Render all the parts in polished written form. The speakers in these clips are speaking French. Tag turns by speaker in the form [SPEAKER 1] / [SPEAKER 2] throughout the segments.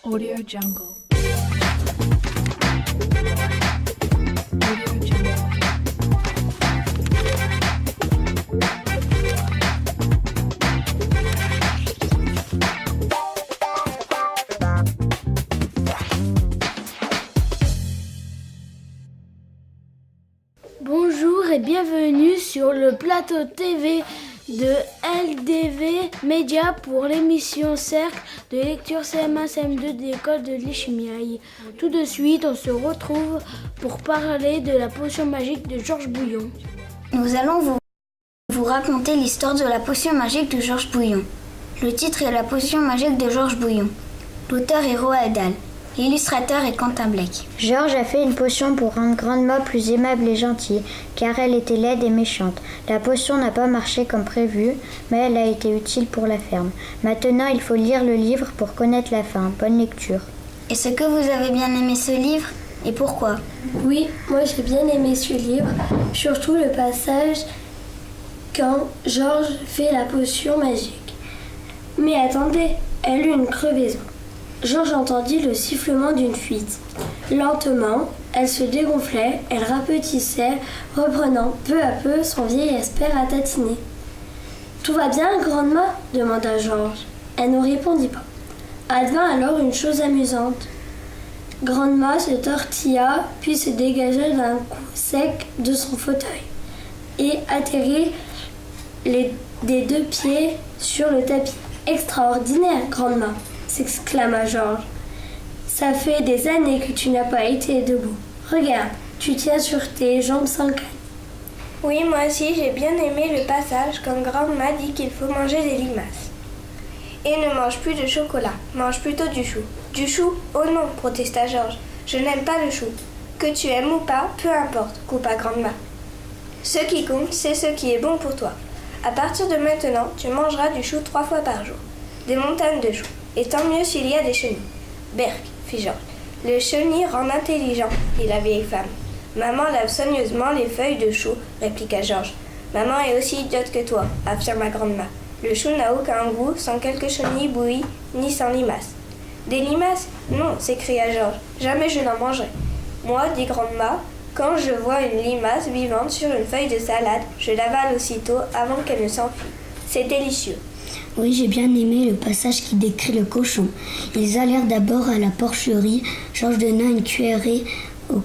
[SPEAKER 1] Audio Jungle. Audio Jungle.
[SPEAKER 2] Bonjour et bienvenue sur le plateau TV de LDV Média pour l'émission Cercle de lecture CM1 CM2 de l'école de l'Ichimiaï. Tout de suite, on se retrouve pour parler de la potion magique de Georges Bouillon.
[SPEAKER 3] Nous allons vous raconter l'histoire de la potion magique de Georges Bouillon. Le titre est La potion magique de Georges Bouillon. L'auteur est Roald Dahl. L'illustrateur est Quentin Blake.
[SPEAKER 4] Georges a fait une potion pour rendre Grand'ma plus aimable et gentille, car elle était laide et méchante. La potion n'a pas marché comme prévu, mais elle a été utile pour la ferme. Maintenant, il faut lire le livre pour connaître la fin. Bonne lecture.
[SPEAKER 3] Est-ce que vous avez bien aimé ce livre et pourquoi ?
[SPEAKER 5] Oui, moi j'ai bien aimé ce livre, surtout le passage quand Georges fait la potion magique. Mais attendez, elle eut une crevaison. Georges entendit le sifflement d'une fuite. Lentement, elle se dégonflait, elle rapetissait, reprenant peu à peu son vieil aspect ratatiné. « Tout va bien, Grand'ma » demanda Georges. Elle ne répondit pas. Advint alors une chose amusante. Grand'ma se tortilla, puis se dégagea d'un coup sec de son fauteuil et atterrit des deux pieds sur le tapis. « Extraordinaire, Grand'ma !» s'exclama Georges. « Ça fait des années que tu n'as pas été debout. Regarde, tu tiens sur tes jambes sans canne. »
[SPEAKER 6] Oui, moi aussi, j'ai bien aimé le passage quand Grand'ma dit qu'il faut manger des limaces. Et ne mange plus de chocolat, mange plutôt du chou. Du chou ? Oh non, protesta Georges. Je n'aime pas le chou. Que tu aimes ou pas, peu importe, coupa Grand'ma. Ce qui compte, c'est ce qui est bon pour toi. À partir de maintenant, tu mangeras du chou 3 fois par jour. Des montagnes de choux. Et tant mieux s'il y a des chenilles. Berk, fit Georges. Le chenille rend intelligent, dit la vieille femme. Maman lave soigneusement les feuilles de chou, répliqua Georges. Maman est aussi idiote que toi, affirma Grand'ma. Le chou n'a aucun goût sans quelques chenilles bouillies, ni sans limaces. Des limaces ? Non, s'écria Georges. Jamais je n'en mangerai. Moi, dit Grand'ma, quand je vois une limace vivante sur une feuille de salade, je l'avale aussitôt avant qu'elle ne s'enfuit. C'est délicieux.
[SPEAKER 3] Oui, j'ai bien aimé le passage qui décrit le cochon. Ils allèrent d'abord à la porcherie. Georges donna une cuillerée au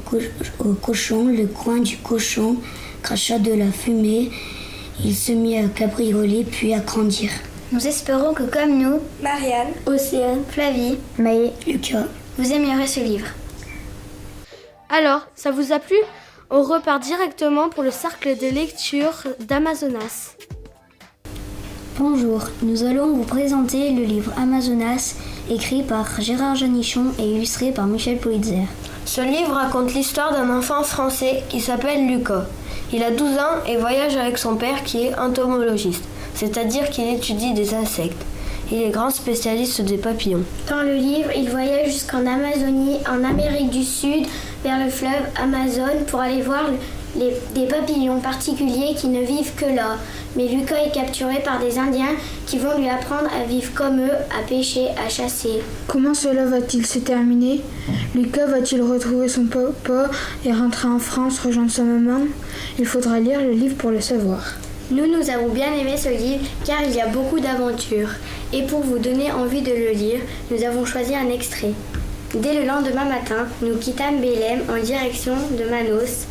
[SPEAKER 3] cochon. Le coin du cochon cracha de la fumée. Il se mit à cabrioler puis à grandir. Nous espérons que comme nous,
[SPEAKER 6] Marianne,
[SPEAKER 5] Océane,
[SPEAKER 3] Flavie,
[SPEAKER 4] Mais
[SPEAKER 3] Lucas, vous aimerez ce livre.
[SPEAKER 2] Alors, ça vous a plu ? On repart directement pour le cercle de lecture d'Amazonas.
[SPEAKER 3] Bonjour, nous allons vous présenter le livre Amazonas, écrit par Gérard Janichon et illustré par Michel Pulitzer.
[SPEAKER 7] Ce livre raconte l'histoire d'un enfant français qui s'appelle Lucas. Il a 12 ans et voyage avec son père qui est entomologiste, c'est-à-dire qu'il étudie des insectes. Il est grand spécialiste des papillons.
[SPEAKER 5] Dans le livre, il voyage jusqu'en Amazonie, en Amérique du Sud, vers le fleuve Amazone pour aller voir des papillons particuliers qui ne vivent que là. Mais Lucas est capturé par des Indiens qui vont lui apprendre à vivre comme eux, à pêcher, à chasser.
[SPEAKER 8] Comment cela va-t-il se terminer ? Lucas va-t-il retrouver son papa et rentrer en France rejoindre sa maman ? Il faudra lire le livre pour le savoir.
[SPEAKER 5] Nous avons bien aimé ce livre car il y a beaucoup d'aventures. Et pour vous donner envie de le lire, nous avons choisi un extrait. Dès le lendemain matin, nous quittâmes Belém en direction de Manaus.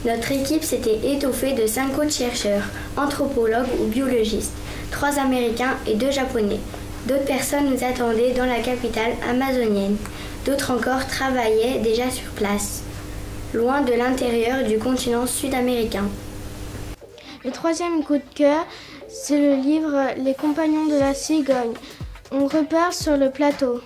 [SPEAKER 5] Notre équipe s'était étoffée de 5 autres chercheurs, anthropologues ou biologistes, 3 Américains et 2 Japonais. D'autres personnes nous attendaient dans la capitale amazonienne. D'autres encore travaillaient déjà sur place, loin de l'intérieur du continent sud-américain.
[SPEAKER 2] Le troisième coup de cœur, c'est le livre Les Compagnons de la Cigogne. On repart sur le plateau.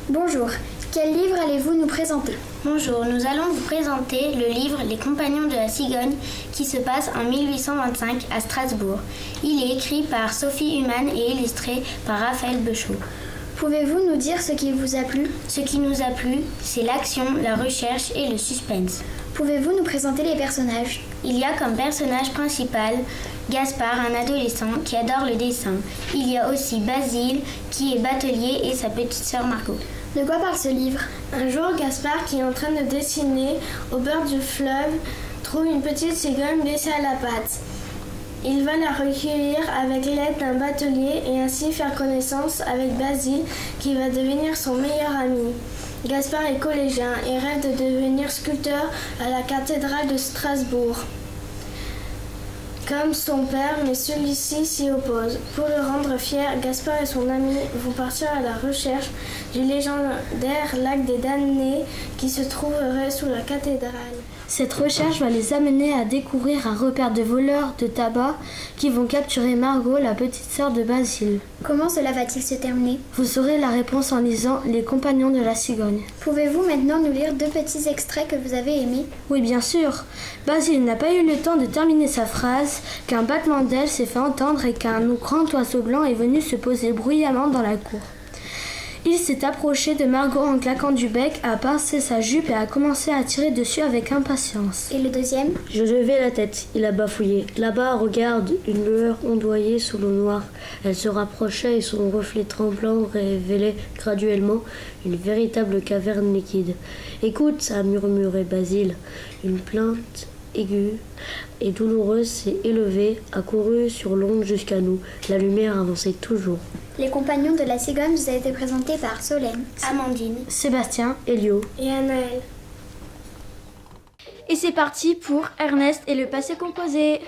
[SPEAKER 5] Bonjour, quel livre allez-vous nous présenter ?
[SPEAKER 3] Bonjour, nous allons vous présenter le livre Les Compagnons de la Cigogne qui se passe en 1825 à Strasbourg. Il est écrit par Sophie Humann et illustré par Raphaël Bechot.
[SPEAKER 5] Pouvez-vous nous dire ce qui vous a plu ?
[SPEAKER 3] Ce qui nous a plu, c'est l'action, la recherche et le suspense.
[SPEAKER 5] Pouvez-vous nous présenter les personnages ?
[SPEAKER 3] Il y a comme personnage principal Gaspard, un adolescent qui adore le dessin. Il y a aussi Basile qui est batelier et sa petite sœur Margot.
[SPEAKER 4] De quoi parle ce livre?
[SPEAKER 9] Un jour, Gaspard, qui est en train de dessiner au bord du fleuve, trouve une petite cigogne blessée à la patte. Il va la recueillir avec l'aide d'un batelier et ainsi faire connaissance avec Basile, qui va devenir son meilleur ami. Gaspard est collégien et rêve de devenir sculpteur à la cathédrale de Strasbourg, comme son père, mais celui-ci s'y oppose. Pour le rendre fier, Gaspard et son ami vont partir à la recherche du légendaire lac des damnés qui se trouverait sous la cathédrale.
[SPEAKER 2] Cette recherche va les amener à découvrir un repère de voleurs de tabac qui vont capturer Margot, la petite sœur de Basile.
[SPEAKER 4] Comment cela va-t-il se terminer?
[SPEAKER 2] Vous saurez la réponse en lisant Les Compagnons de la Cigogne.
[SPEAKER 4] Pouvez-vous maintenant nous lire 2 petits extraits que vous avez aimés?
[SPEAKER 2] Oui, bien sûr. Basile n'a pas eu le temps de terminer sa phrase qu'un battement d'ailes s'est fait entendre et qu'un grand oiseau blanc est venu se poser bruyamment dans la cour. Il s'est approché de Margot en claquant du bec, a pincé sa jupe et a commencé à tirer dessus avec impatience.
[SPEAKER 4] Et le deuxième?
[SPEAKER 10] Je levai la tête, il a bafouillé. Là-bas, regarde, une lueur ondoyait sous l'eau noire. Elle se rapprochait et son reflet tremblant révélait graduellement une véritable caverne liquide. Écoute, a murmuré Basile. Une plainte aiguë et douloureuse s'est élevée, a couru sur l'onde jusqu'à nous. La lumière avançait toujours.
[SPEAKER 4] Les Compagnons de la Cigogne vous a été présentés par Solène, Amandine,
[SPEAKER 2] Sébastien,
[SPEAKER 10] Elio
[SPEAKER 9] et Anaël.
[SPEAKER 2] Et c'est parti pour Ernest et le passé composé.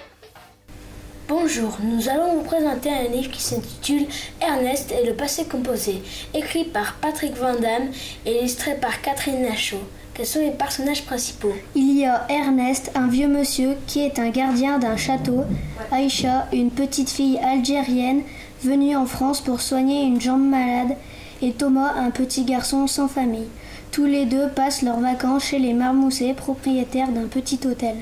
[SPEAKER 11] Bonjour, nous allons vous présenter un livre qui s'intitule Ernest et le passé composé, écrit par Patrick Van Damme et illustré par Catherine Lachaud. Quels sont les personnages principaux?
[SPEAKER 3] Il y a Ernest, un vieux monsieur qui est un gardien d'un château, Aïcha, une petite fille algérienne venue en France pour soigner une jambe malade, et Thomas, un petit garçon sans famille. Tous les deux passent leurs vacances chez les Marmousset, propriétaires d'un petit hôtel.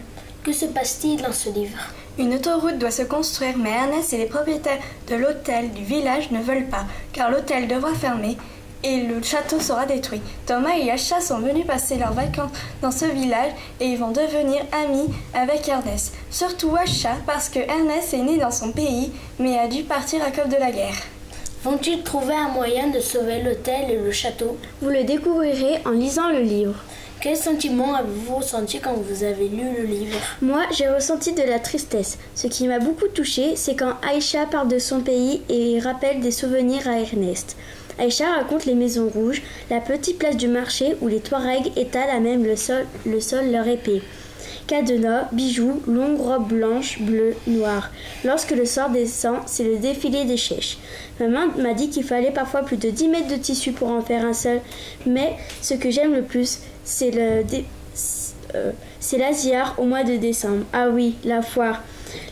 [SPEAKER 11] Que se passe-t-il dans ce livre?
[SPEAKER 12] Une autoroute doit se construire, mais Ernest et les propriétaires de l'hôtel du village ne veulent pas, car l'hôtel devra fermer et le château sera détruit. Thomas et Aïcha sont venus passer leurs vacances dans ce village et ils vont devenir amis avec Ernest. Surtout Aïcha, parce que Ernest est né dans son pays, mais a dû partir à cause de la guerre.
[SPEAKER 11] Vont-ils trouver un moyen de sauver l'hôtel et le château?
[SPEAKER 2] Vous le découvrirez en lisant le livre.
[SPEAKER 11] Quel sentiment avez-vous ressenti quand vous avez lu le livre?
[SPEAKER 2] Moi, j'ai ressenti de la tristesse. Ce qui m'a beaucoup touchée, c'est quand Aïcha parle de son pays et rappelle des souvenirs à Ernest. Aïcha raconte les maisons rouges, la petite place du marché où les Touaregs étalent à même le sol leur épée. Cadenas, bijoux, longues robes blanches, bleues, noires. Lorsque le soir descend, c'est le défilé des chèches. Maman m'a dit qu'il fallait parfois plus de 10 mètres de tissu pour en faire un seul. Mais ce que j'aime le plus, c'est l'Asiar au mois de décembre. Ah oui, la foire.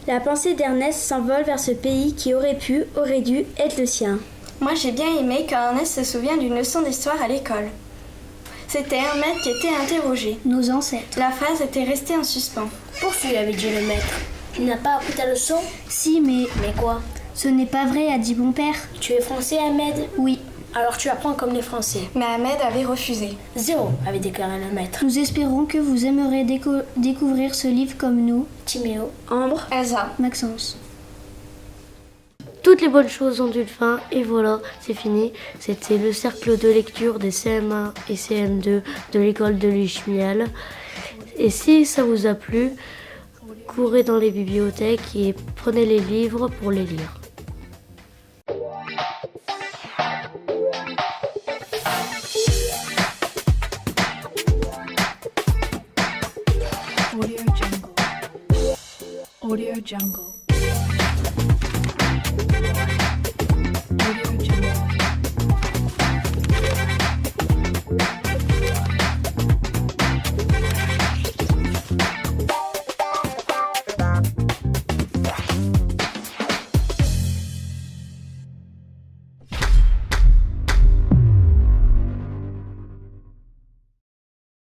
[SPEAKER 2] La pensée d'Ernest s'envole vers ce pays qui aurait dû être le sien.
[SPEAKER 12] Moi, j'ai bien aimé quand Ernest se souvient d'une leçon d'histoire à l'école. C'était un maître qui était interrogé.
[SPEAKER 3] Nos ancêtres.
[SPEAKER 12] La phrase était restée en suspens.
[SPEAKER 11] Poursuis, avait dit le maître. Tu n'as pas appris ta leçon?
[SPEAKER 3] Si, mais
[SPEAKER 11] quoi?
[SPEAKER 3] Ce n'est pas vrai, a dit mon père.
[SPEAKER 11] Tu es français, Ahmed?
[SPEAKER 3] Oui.
[SPEAKER 11] Alors tu apprends comme les Français.
[SPEAKER 12] Mais Ahmed avait refusé.
[SPEAKER 11] 0, avait déclaré le maître.
[SPEAKER 3] Nous espérons que vous aimerez découvrir ce livre comme nous.
[SPEAKER 11] Timéo,
[SPEAKER 2] Ambre,
[SPEAKER 12] Elsa,
[SPEAKER 3] Maxence.
[SPEAKER 10] Toutes les bonnes choses ont une fin, et voilà, c'est fini. C'était le cercle de lecture des CM1 et CM2 de l'école de l'Ichmial. Et si ça vous a plu, courez dans les bibliothèques et prenez les livres pour les lire.
[SPEAKER 1] Audio Jungle. Audio Jungle.